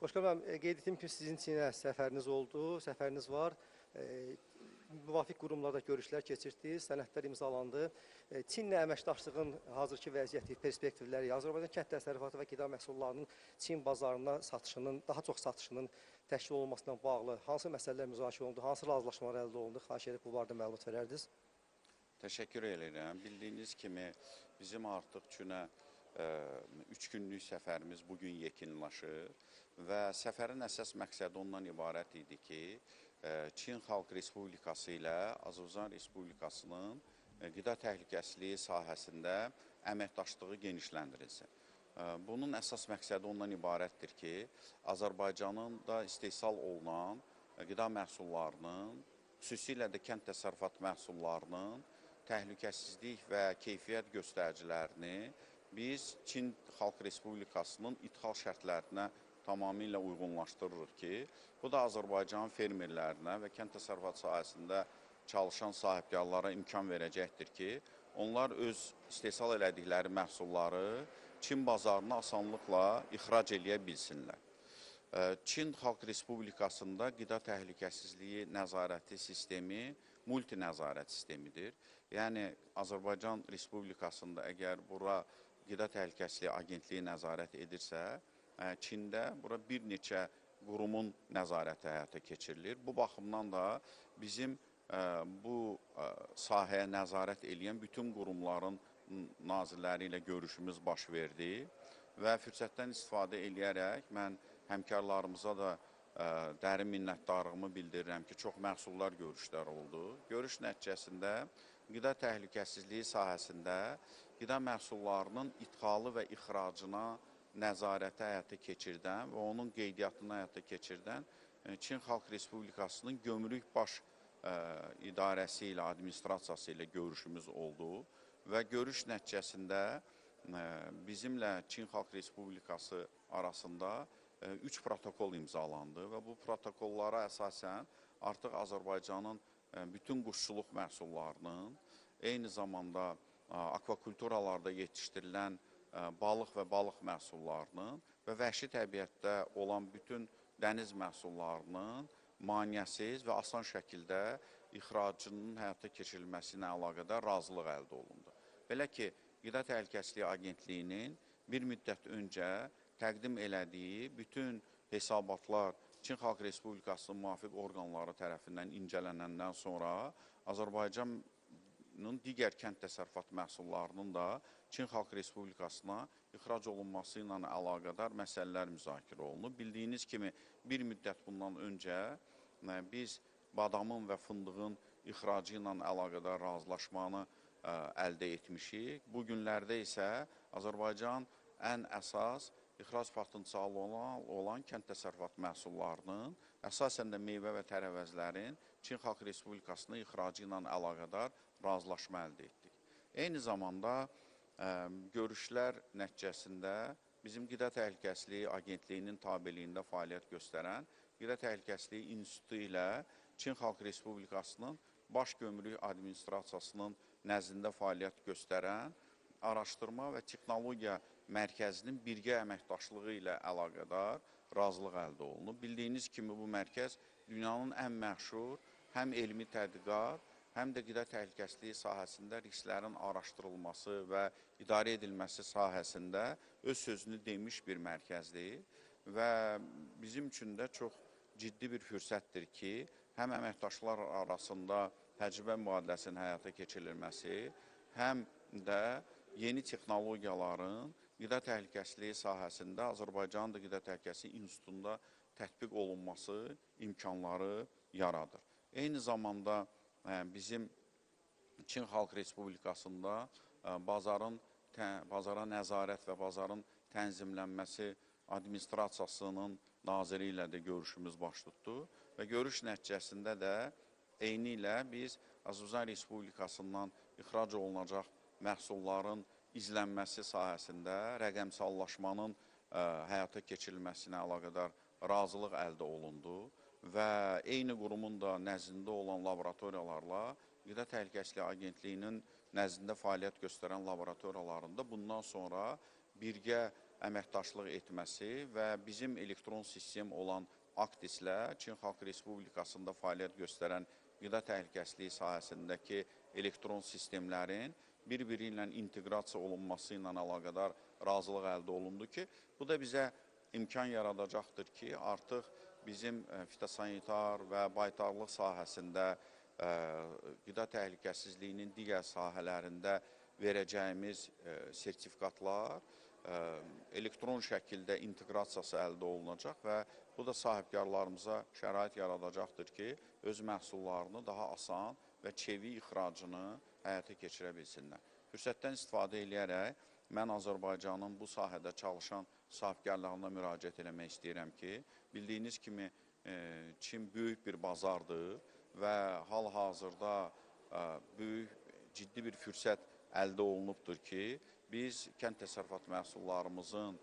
Xoşqal müəllim, qeyd etdim ki, sizin Çinə səfəriniz oldu, səfəriniz var. Müvafiq qurumlarda görüşlər keçirdiniz, sənədlər imzalandı. Çinlə əməkdaşlığın hazırki vəziyyəti, perspektivləri, Azərbaycan kənd təsərrüfatı və qida məhsullarının Çin bazarına satışının, daha çox satışının təşkil olunmasına bağlı hansı məsələlər müzakirə olundu, hansı razılaşmalar əldə olundu? Xahiş edib bu barədə məlumat verərdiniz. Təşəkkür edirəm. Bildiyiniz kimi bizim artıq Çinə 3 günlük səfərimiz bugün yekunlaşır və səfərin əsas məqsədi ondan ibarət idi ki, Çin Xalq Respublikası ilə Azərbaycan Respublikasının qida təhlükəsizliyi sahəsində əməkdaşlığı genişləndirilsin. Bunun əsas məqsədi ondan ibarətdir ki, Azərbaycanın da istehsal olunan qida məhsullarının, xüsusilə də kənd təsərrüfatı məhsullarının təhlükəsizlik və keyfiyyət göstəricilərini biz Çin Xalq Respublikasının ithal şərtlərinə tamamilə uyğunlaşdırırıq ki, bu da Azərbaycan fermerlərinə və kənd təsərrüfatı sahəsində çalışan sahibkarlara imkan verəcəkdir ki, onlar öz istehsal elədikləri məhsulları Çin bazarına asanlıqla ixrac eləyə bilsinlər. Çin Xalq Respublikasında qida təhlükəsizliyi nəzarəti sistemi multinəzarət sistemidir. Yəni, Azərbaycan Respublikasında əgər bura qida təhlükəsizliyi agentliyi nəzarət edirsə, Çində bura bir neçə qurumun nəzarəti həyata keçirilir. Bu baxımdan da bizim bu sahəyə nəzarət edən bütün qurumların nazirləri ilə görüşümüz baş verdi və fürsətdən istifadə edərək mən həmkarlarımıza da dərin minnətdarlığımı bildirirəm ki, çox məhsullar görüşlər oldu. Görüş nəticəsində qida təhlükəsizliyi sahəsində qida məhsullarının idxalı və ixracına nəzarəti həyata keçirdən və onun qeydiyyatını həyata keçirdən Çin Xalq Respublikasının Gömrük Baş İdarəsi ilə, administrasiyası ilə görüşümüz oldu və görüş nəticəsində bizimlə Çin Xalq Respublikası arasında 3 protokol imzalandı və bu protokollara əsasən artıq Azərbaycanın bütün quşçuluq məhsullarının, eyni zamanda akvakulturalarda yetişdirilən balıq və balıq məhsullarının və vəhşi təbiətdə olan bütün dəniz məhsullarının maneəsiz və asan şəkildə ixracının həyata keçirilməsinə əlaqədar razılıq əldə olundu. Belə ki, Qida Təhlükəsizliyi Agentliyinin bir müddət öncə təqdim elədiyi bütün hesabatlar Çin Xalq Respublikasının müvafiq orqanları tərəfindən incələnəndən sonra Azərbaycanın digər kənd təsərrüfatı məhsullarının da Çin Xalq Respublikasına ixrac olunması ilə əlaqədar məsələlər müzakirə olunub. Bildiyiniz kimi, bir müddət bundan öncə biz badamın və fındığın ixracı ilə əlaqədar razılaşmanı əldə etmişik. Bu günlərdə isə Azərbaycan ən əsas ixrac potensialı olan kənd təsərrüfatı məhsullarının, əsasən də meyvə və tərəvəzlərin Çin Xalq Respublikasına ixracı ilə əlaqədar razılaşma əldə etdik. Eyni zamanda görüşlər nəticəsində bizim Qida Təhlükəsizliyi Agentliyinin tabeliyində fəaliyyət göstərən Qida Təhlükəsizliyi İnstitutu ilə Çin Xalq Respublikasının Baş Gömrük Administrasiyasının nəzdində fəaliyyət göstərən Araşdırma və Texnologiya Mərkəzinin birgə əməkdaşlığı ilə əlaqədar razılıq əldə olunub. Bildiyiniz kimi, bu mərkəz dünyanın ən məşhur həm elmi tədqiqat, həm də qida təhlükəsizliyi sahəsində risklərin araşdırılması və idarə edilməsi sahəsində öz sözünü demiş bir mərkəzdir və bizim üçün də çox ciddi bir fürsətdir ki, həm əməkdaşlar arasında təcrübə mübadiləsinin həyata keçirilməsi, həm də yeni texnologiyaların qida təhlükəsizliyi sahəsində Azərbaycanın da Qida Təhlükəsizliyi İnstitutunda tətbiq olunması imkanları yaradır. Eyni zamanda bizim Çin Xalq Respublikasında bazara nəzarət və bazarın tənzimlənməsi administrasiyasının naziri ilə də görüşümüz baş tutdu və görüş nəticəsində də eyni ilə biz Azərbaycan Respublikasından ixrac olunacaq məhsulların izlənməsi sahəsində rəqəmsallaşmanın həyata keçirilməsinə əlaqədar razılıq əldə olundu və eyni qurumun da nəzdində olan laboratoriyalarla Qida Təhlükəsizliyi Agentliyinin nəzdində fəaliyyət göstərən laboratoriyalarında bundan sonra birgə əməkdaşlıq etməsi və bizim elektron sistem olan Aktislə Çin Xalq Respublikasında fəaliyyət göstərən qida təhlükəsizliyi sahəsindəki elektron sistemlərin bir-biri ilə inteqrasiya olunması ilə əlaqədar razılıq əldə olundu ki, bu da bizə imkan yaradacaqdır ki, artıq bizim fitosanitar və baytarlıq sahəsində, qida təhlükəsizliyinin digər sahələrində verəcəyimiz sertifikatlar elektron şəkildə inteqrasiyası əldə olunacaq və bu da sahibkarlarımıza şərait yaradacaqdır ki, öz məhsullarını daha asan və çevik ixracını həyata keçirə bilsinlər. Fürsətdən istifadə edərək mən Azərbaycanın bu sahədə çalışan sahibkarlarına müraciət eləmək istəyirəm ki, bildiyiniz kimi Çin böyük bir bazardır və hal-hazırda böyük, ciddi bir fürsət əldə olunubdur ki, biz kənd təsərrüfat məhsullarımızın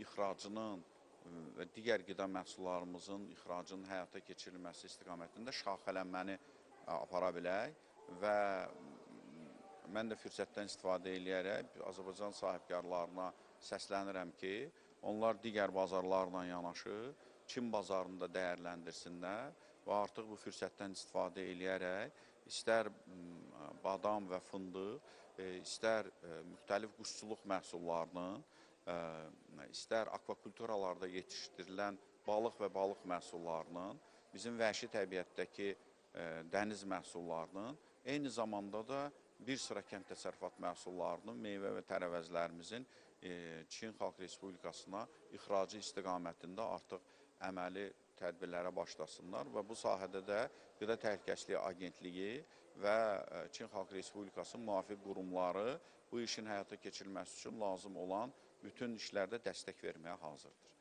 ixracının və digər qida məhsullarımızın ixracının həyata keçirilməsi istiqamətində şaxələnməni apara bilək və mən də fürsətdən istifadə edərək Azərbaycan sahibkarlarına səslənirəm ki, onlar digər bazarlarla yanaşı Çin bazarında dəyərləndirsinlər və artıq bu fürsətdən istifadə edərək istər badam və fındıq, istər müxtəlif quşçuluq məhsullarının, istər akvakulturalarda yetişdirilən balıq və balıq məhsullarının, bizim vəhşi təbiətdəki dəniz məhsullarının, eyni zamanda da bir sıra kənd təsərrüfat məhsullarının, meyvə və tərəvəzlərimizin Çin Xalq Respublikasına ixracı istiqamətində artıq əməli tədbirlərə başlasınlar və bu sahədə də Qida Təhlükəsizliyi Agentliyi və Çin Xalq Respublikasının müvafiq qurumları bu işin həyata keçirilməsi üçün lazım olan bütün işlərdə dəstək verməyə hazırdır.